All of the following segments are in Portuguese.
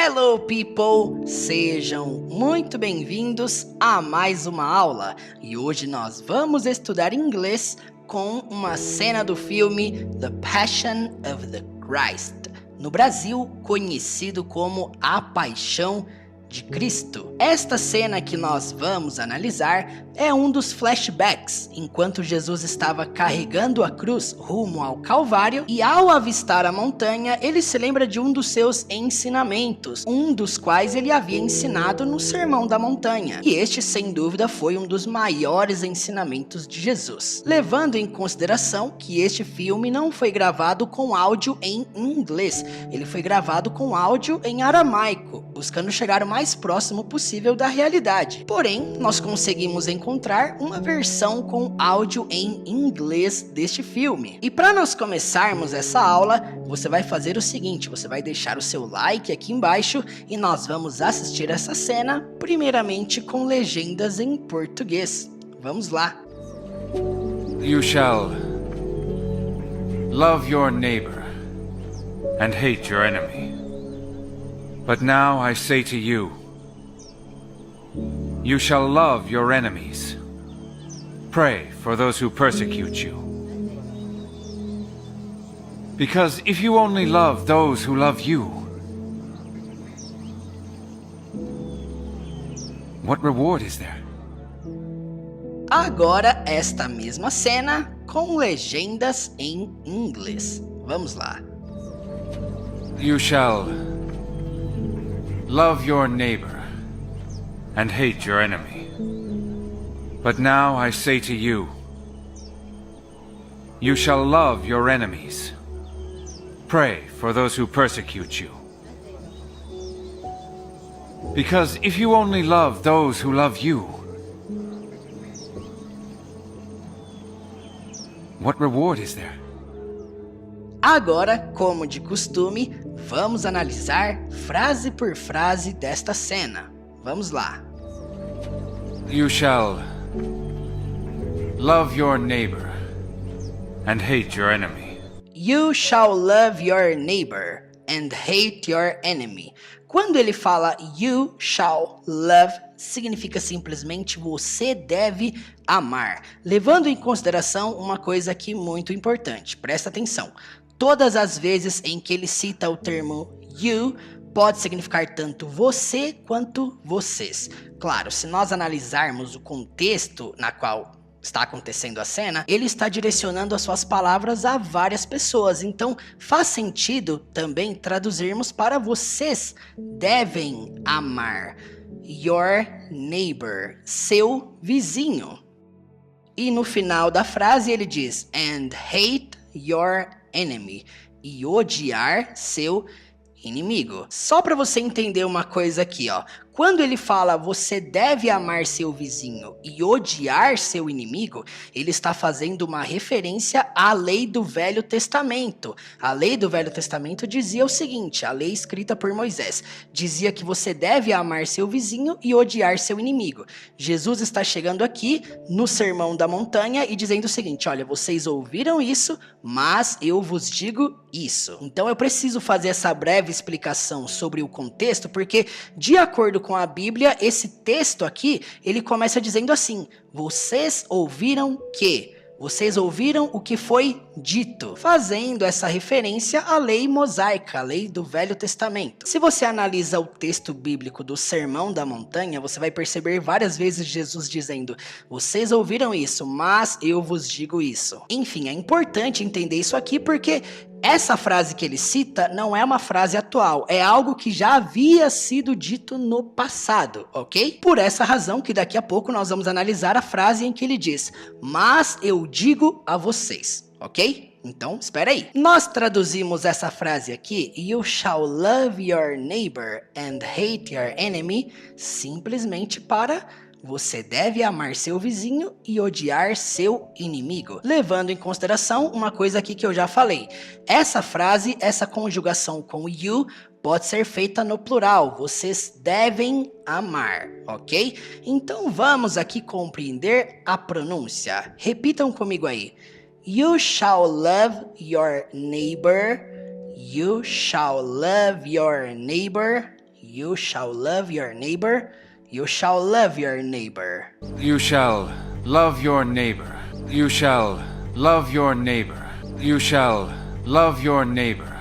Hello people! Sejam muito bem-vindos a mais uma aula e hoje nós vamos estudar inglês com uma cena do filme The Passion of the Christ, no Brasil conhecido como A Paixão de Cristo. Esta cena que nós vamos analisar é um dos flashbacks, enquanto Jesus estava carregando a cruz rumo ao Calvário e ao avistar a montanha, ele se lembra de um dos seus ensinamentos, um dos quais ele havia ensinado no Sermão da Montanha. E este, sem dúvida, foi um dos maiores ensinamentos de Jesus. Levando em consideração que este filme não foi gravado com áudio em inglês, ele foi gravado com áudio em aramaico, buscando chegar o mais próximo possível da realidade. Porém, nós conseguimos encontrar uma versão com áudio em inglês deste filme. E para nós começarmos essa aula, você vai fazer o seguinte, você vai deixar o seu like aqui embaixo e nós vamos assistir essa cena, primeiramente com legendas em português. Vamos lá. You shall love your neighbor and hate your enemy. But now I say to you, you shall love your enemies. Pray for those who persecute you. Because if you only love those who love you, what reward is there? Agora esta mesma cena com legendas em inglês. Vamos lá. You shall love your neighbor and hate your enemy. But now I say to you, you shall love your enemies. Pray for those who persecute you. Because if you only love those who love you, what reward is there? Agora, como de costume, vamos analisar frase por frase desta cena. Vamos lá. You shall love your neighbor and hate your enemy. You shall love your neighbor and hate your enemy. Quando ele fala you shall love, significa simplesmente você deve amar. Levando em consideração uma coisa aqui muito importante, presta atenção. Todas as vezes em que ele cita o termo you, pode significar tanto você quanto vocês. Claro, se nós analisarmos o contexto na qual está acontecendo a cena, ele está direcionando as suas palavras a várias pessoas. Então, faz sentido também traduzirmos para vocês devem amar. Your neighbor, seu vizinho. E no final da frase ele diz, and hate your enemy, e odiar seu inimigo. Só para você entender uma coisa aqui, ó. Quando ele fala você deve amar seu vizinho e odiar seu inimigo, ele está fazendo uma referência à lei do Velho Testamento. A lei do Velho Testamento dizia o seguinte, a lei escrita por Moisés, dizia que você deve amar seu vizinho e odiar seu inimigo. Jesus está chegando aqui no Sermão da Montanha e dizendo o seguinte, olha, vocês ouviram isso, mas eu vos digo isso. Então eu preciso fazer essa breve explicação sobre o contexto, porque de acordo com a Bíblia, esse texto aqui, ele começa dizendo assim, vocês ouviram que? Vocês ouviram o que foi dito, fazendo essa referência à lei mosaica, a lei do Velho Testamento. Se você analisa o texto bíblico do Sermão da Montanha, você vai perceber várias vezes Jesus dizendo, vocês ouviram isso, mas eu vos digo isso. Enfim, é importante entender isso aqui porque essa frase que ele cita não é uma frase atual, é algo que já havia sido dito no passado, ok? Por essa razão que daqui a pouco nós vamos analisar a frase em que ele diz, mas eu digo a vocês, ok? Então, espera aí. Nós traduzimos essa frase aqui, you shall love your neighbor and hate your enemy, simplesmente para você deve amar seu vizinho e odiar seu inimigo. Levando em consideração uma coisa aqui que eu já falei. Essa frase, essa conjugação com you, pode ser feita no plural. Vocês devem amar, ok? Então vamos aqui compreender a pronúncia. Repitam comigo aí. You shall love your neighbor. You shall love your neighbor. You shall love your neighbor. You shall love your neighbor. You shall love your neighbor. You shall love your neighbor. You shall love your neighbor.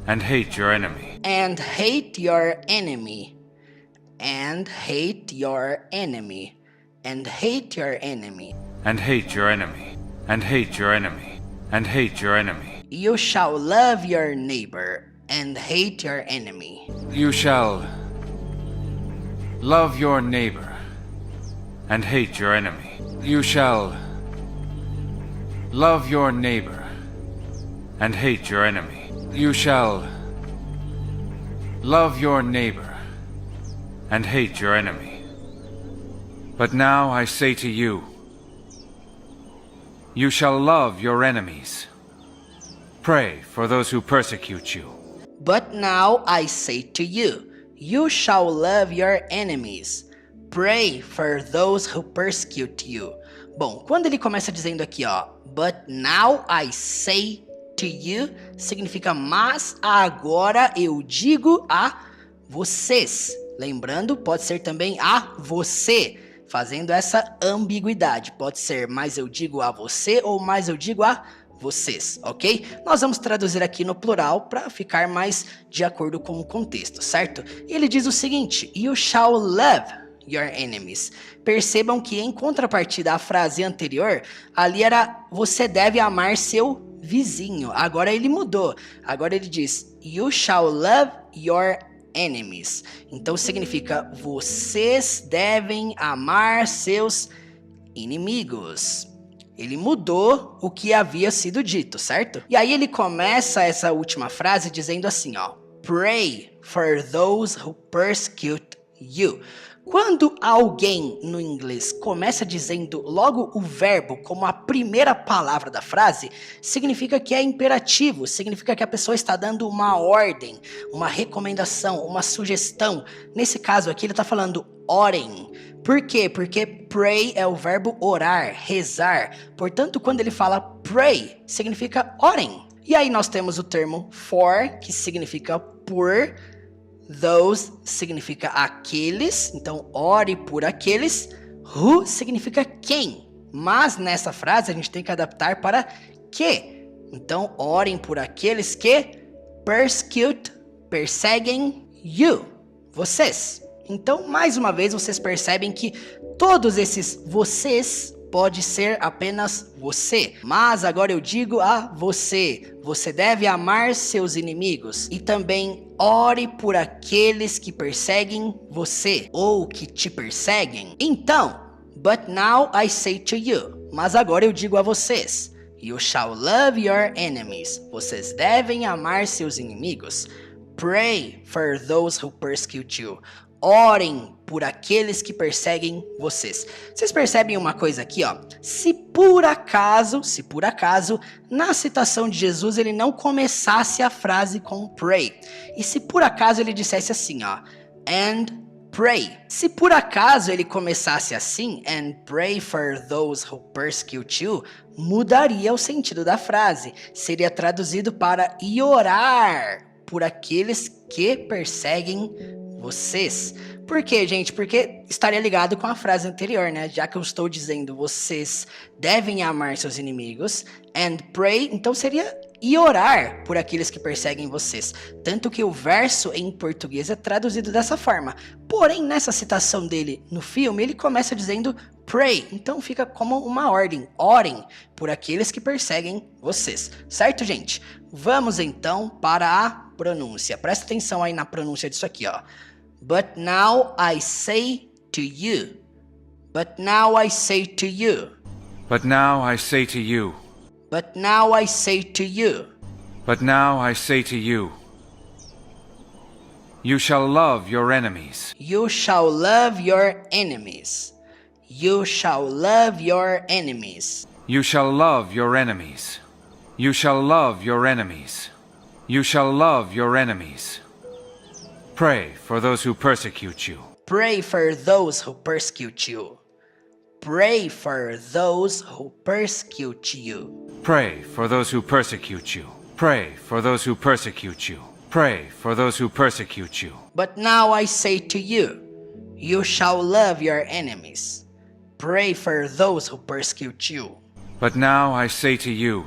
And hate your enemy. And hate your enemy. And hate your enemy. And hate your enemy. And hate your enemy. And hate your enemy. And hate your enemy. You shall love your neighbor and hate your enemy. You shall love your neighbor and hate your enemy. You shall love your neighbor and hate your enemy. You shall love your neighbor and hate your enemy. But now I say to you, you shall love your enemies. Pray for those who persecute you. But now I say to you, you shall love your enemies. Pray for those who persecute you. Bom, quando ele começa dizendo aqui, ó, but now I say to you, significa mas agora eu digo a vocês. Lembrando, pode ser também a você, fazendo essa ambiguidade. Pode ser mas eu digo a você ou mas eu digo a vocês, ok? Nós vamos traduzir aqui no plural para ficar mais de acordo com o contexto, certo? E ele diz o seguinte, you shall love your enemies. Percebam que em contrapartida à frase anterior, ali era você deve amar seu vizinho. Agora ele mudou. Agora ele diz, you shall love your enemies. Então significa vocês devem amar seus inimigos. Ele mudou o que havia sido dito, certo? E aí ele começa essa última frase dizendo assim, ó, pray for those who persecute you. Quando alguém no inglês começa dizendo logo o verbo como a primeira palavra da frase, significa que é imperativo, significa que a pessoa está dando uma ordem, uma recomendação, uma sugestão. Nesse caso aqui ele está falando orem. Por quê? Porque pray é o verbo orar, rezar. Portanto, quando ele fala pray, significa orem. E aí nós temos o termo for, que significa por. Those significa aqueles. Então, ore por aqueles. Who significa quem. Mas nessa frase a gente tem que adaptar para que. Então, orem por aqueles que persecute, perseguem you, vocês. Então, mais uma vez, vocês percebem que todos esses vocês pode ser apenas você. Mas agora eu digo a você. Você deve amar seus inimigos. E também ore por aqueles que perseguem você ou que te perseguem. Então, but now I say to you. Mas agora eu digo a vocês. You shall love your enemies. Vocês devem amar seus inimigos. Pray for those who persecute you. Orem por aqueles que perseguem vocês. Vocês percebem uma coisa aqui, ó? Se por acaso, na citação de Jesus ele não começasse a frase com pray. E se por acaso ele dissesse assim, ó, and pray. Se por acaso ele começasse assim, and pray for those who persecute you, mudaria o sentido da frase. Seria traduzido para e orar por aqueles que perseguem vocês. Por quê, gente? Porque estaria ligado com a frase anterior, né? Já que eu estou dizendo vocês devem amar seus inimigos and pray, então seria e orar por aqueles que perseguem vocês. Tanto que o verso em português é traduzido dessa forma. Porém, nessa citação dele no filme, ele começa dizendo pray. Então fica como uma ordem. Orem por aqueles que perseguem vocês. Certo, gente? Vamos então para a pronúncia. Presta atenção aí na pronúncia disso aqui, ó. But now I say to you. But now I say to you. But now I say to you. But now I say to you. But now I say to you. You shall love your enemies. You shall love your enemies. You shall love your enemies. You shall love your enemies. You shall love your enemies. You shall love your enemies. Pray for those who persecute you. Pray for those who persecute you. Pray for those who persecute you. Pray for those who persecute you. Pray for those who persecute you. Pray for those who persecute you. But now I say to you, you shall love your enemies. Pray for those who persecute you. But now I say to you,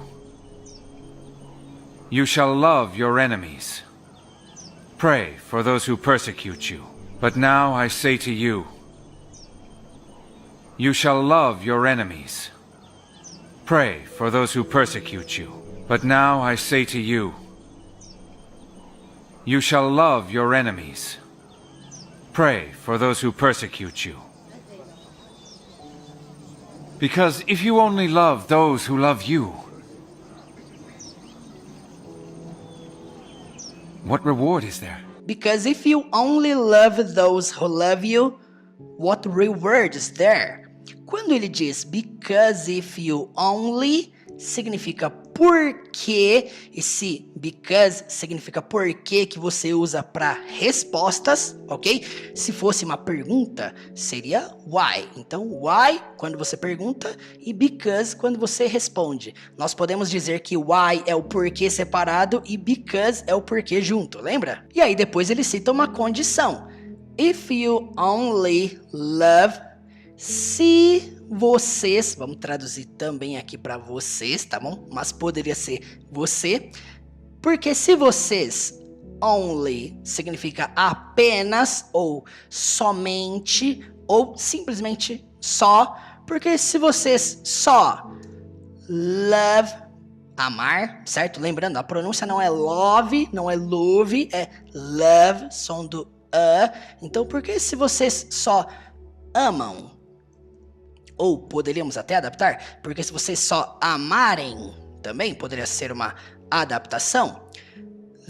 you shall love your enemies. Pray for those who persecute you. But now I say to you, you shall love your enemies. Pray for those who persecute you. But now I say to you, you shall love your enemies. Pray for those who persecute you. Because if you only love those who love you, what reward is there? Because if you only love those who love you, what reward is there? Quando ele diz because if you only, significa porque. Esse because significa porque que você usa para respostas, ok? Se fosse uma pergunta, seria why. Então, why quando você pergunta e because quando você responde. Nós podemos dizer que why é o porquê separado e because é o porquê junto, lembra? E aí depois ele cita uma condição. If you only love, se vocês, vamos traduzir também aqui para vocês, tá bom? Mas poderia ser você, porque se vocês, only significa apenas ou somente ou simplesmente só, porque se vocês só love, amar, certo? Lembrando, a pronúncia não é love, não é love, é love, som do então porque se vocês só amam, ou poderíamos até adaptar, porque se vocês só amarem, também poderia ser uma adaptação.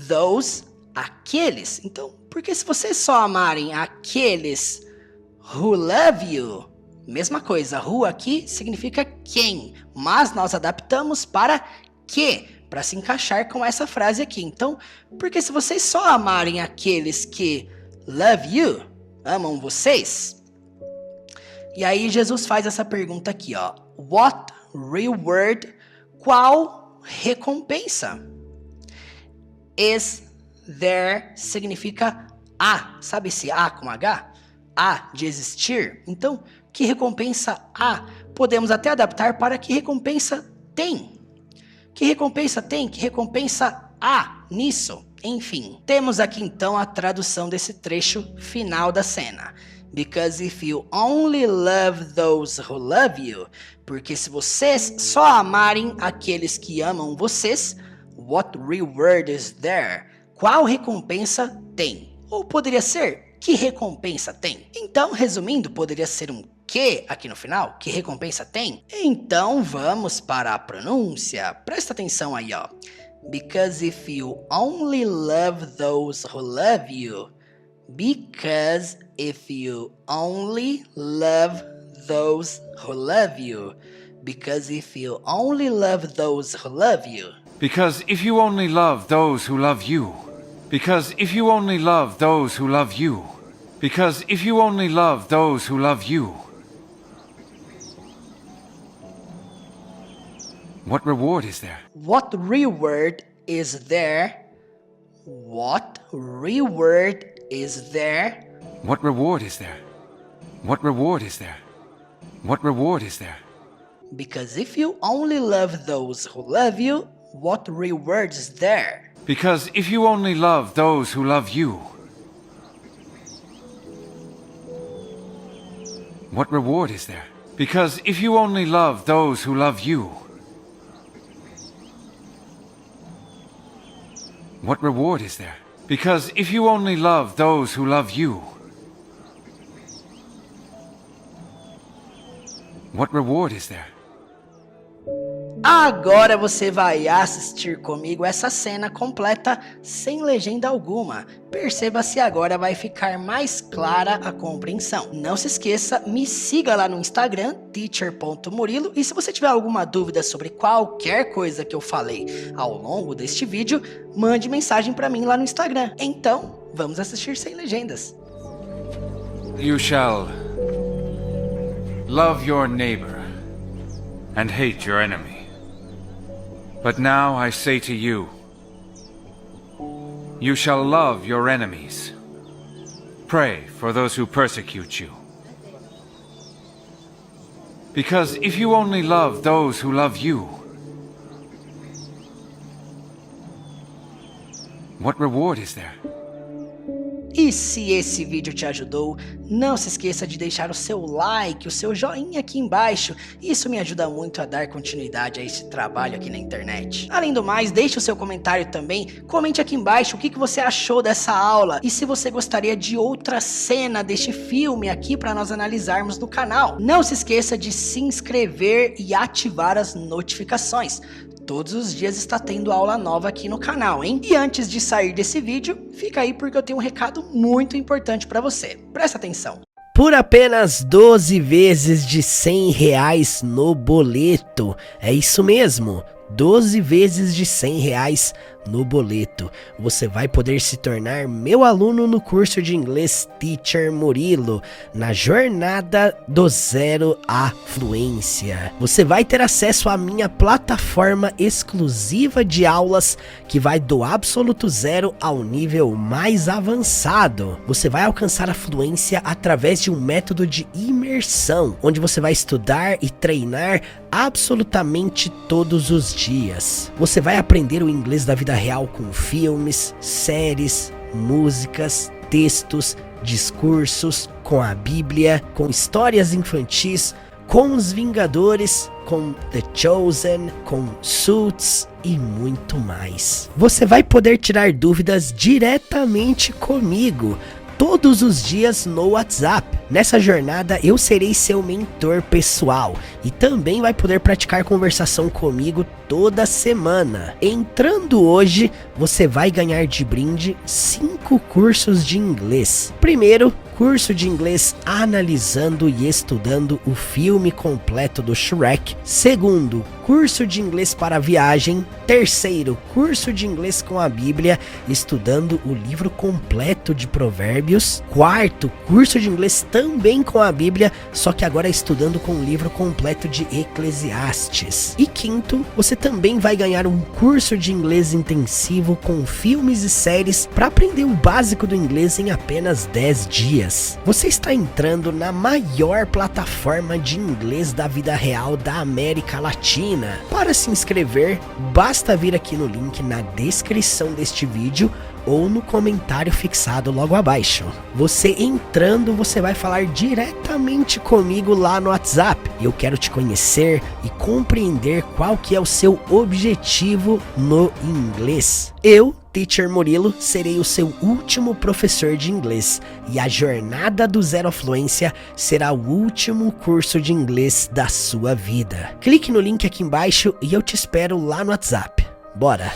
Those, aqueles. Então, porque se vocês só amarem aqueles who love you, mesma coisa, who aqui significa quem, mas nós adaptamos para que, para se encaixar com essa frase aqui. Então, porque se vocês só amarem aqueles que love you, amam vocês. E aí Jesus faz essa pergunta aqui, ó. What reward? Qual recompensa? Is there significa a. Sabe esse a com H? A de existir. Então, que recompensa há? Podemos até adaptar para que recompensa tem. Que recompensa tem? Que recompensa há nisso? Enfim, temos aqui então a tradução desse trecho final da cena. Because if you only love those who love you, porque se vocês só amarem aqueles que amam vocês, what reward is there? Qual recompensa tem? Ou poderia ser, que recompensa tem? Então, resumindo, poderia ser um que aqui no final, que recompensa tem? Então, vamos para a pronúncia. Presta atenção aí, ó. Because if you only love those who love you, because if you only love those who love you, because if you only love those who love you, Because if you only love those who love you, because if you only love those who love you, because if you only love those who love you, what reward is there? what reward is there? What reward is there? What reward is there? What reward is there? What reward is there? Because if you only love those who love you, what reward is there? Because if you only love those who love you, what reward is there? Because if you only love those who love you, what reward is there? Because if you only love those who love you, what reward is there? Agora você vai assistir comigo essa cena completa sem legenda alguma. Perceba se agora vai ficar mais clara a compreensão. Não se esqueça, me siga lá no Instagram, teacher.murilo, e se você tiver alguma dúvida sobre qualquer coisa que eu falei ao longo deste vídeo, mande mensagem para mim lá no Instagram. Então, vamos assistir sem legendas. You shall love your neighbor and hate your enemy. But now I say to you, You shall love your enemies. Pray for those who persecute you. Because if you only love those who love you, what reward is there? E se esse vídeo te ajudou, não se esqueça de deixar o seu like, o seu joinha aqui embaixo. Isso me ajuda muito a dar continuidade a esse trabalho aqui na internet. Além do mais, deixe o seu comentário também. Comente aqui embaixo o que você achou dessa aula e se você gostaria de outra cena deste filme aqui para nós analisarmos no canal. Não se esqueça de se inscrever e ativar as notificações. Todos os dias está tendo aula nova aqui no canal, hein? E antes de sair desse vídeo, fica aí porque eu tenho um recado muito importante para você. Presta atenção. Por apenas 12 vezes de R$100 no boleto. É isso mesmo, 12 vezes de R$100 no boleto. Você vai poder se tornar meu aluno no curso de inglês Teacher Murilo, na jornada do zero à fluência. Você vai ter acesso à minha plataforma exclusiva de aulas que vai do absoluto zero ao nível mais avançado. Você vai alcançar a fluência através de um método de imersão, onde você vai estudar e treinar absolutamente todos os dias. Você vai aprender o inglês da vida real com filmes, séries, músicas, textos, discursos, com a Bíblia, com histórias infantis, com os Vingadores, com The Chosen, com Suits e muito mais. Você vai poder tirar dúvidas diretamente comigo todos os dias no WhatsApp. Nessa jornada eu serei seu mentor pessoal e também vai poder praticar conversação comigo toda semana. Entrando hoje, você vai ganhar de brinde 5 cursos de inglês. Primeiro, curso de inglês analisando e estudando o filme completo do Shrek. Segundo, curso de inglês para viagem. Terceiro, curso de inglês com a Bíblia, estudando o livro completo de Provérbios. Quarto, curso de inglês também com a Bíblia, só que agora estudando com o livro completo de Eclesiastes. E quinto, você também vai ganhar um curso de inglês intensivo com filmes e séries para aprender o básico do inglês em apenas 10 dias. Você está entrando na maior plataforma de inglês da vida real da América Latina. Para se inscrever, basta vir aqui no link na descrição deste vídeo ou no comentário fixado logo abaixo. Você entrando, você vai falar diretamente comigo lá no WhatsApp. Eu quero te conhecer e compreender qual que é o seu objetivo no inglês. Eu, Teacher Murilo, serei o seu último professor de inglês e a jornada do zero à fluência será o último curso de inglês da sua vida. Clique no link aqui embaixo e eu te espero lá no WhatsApp. Bora!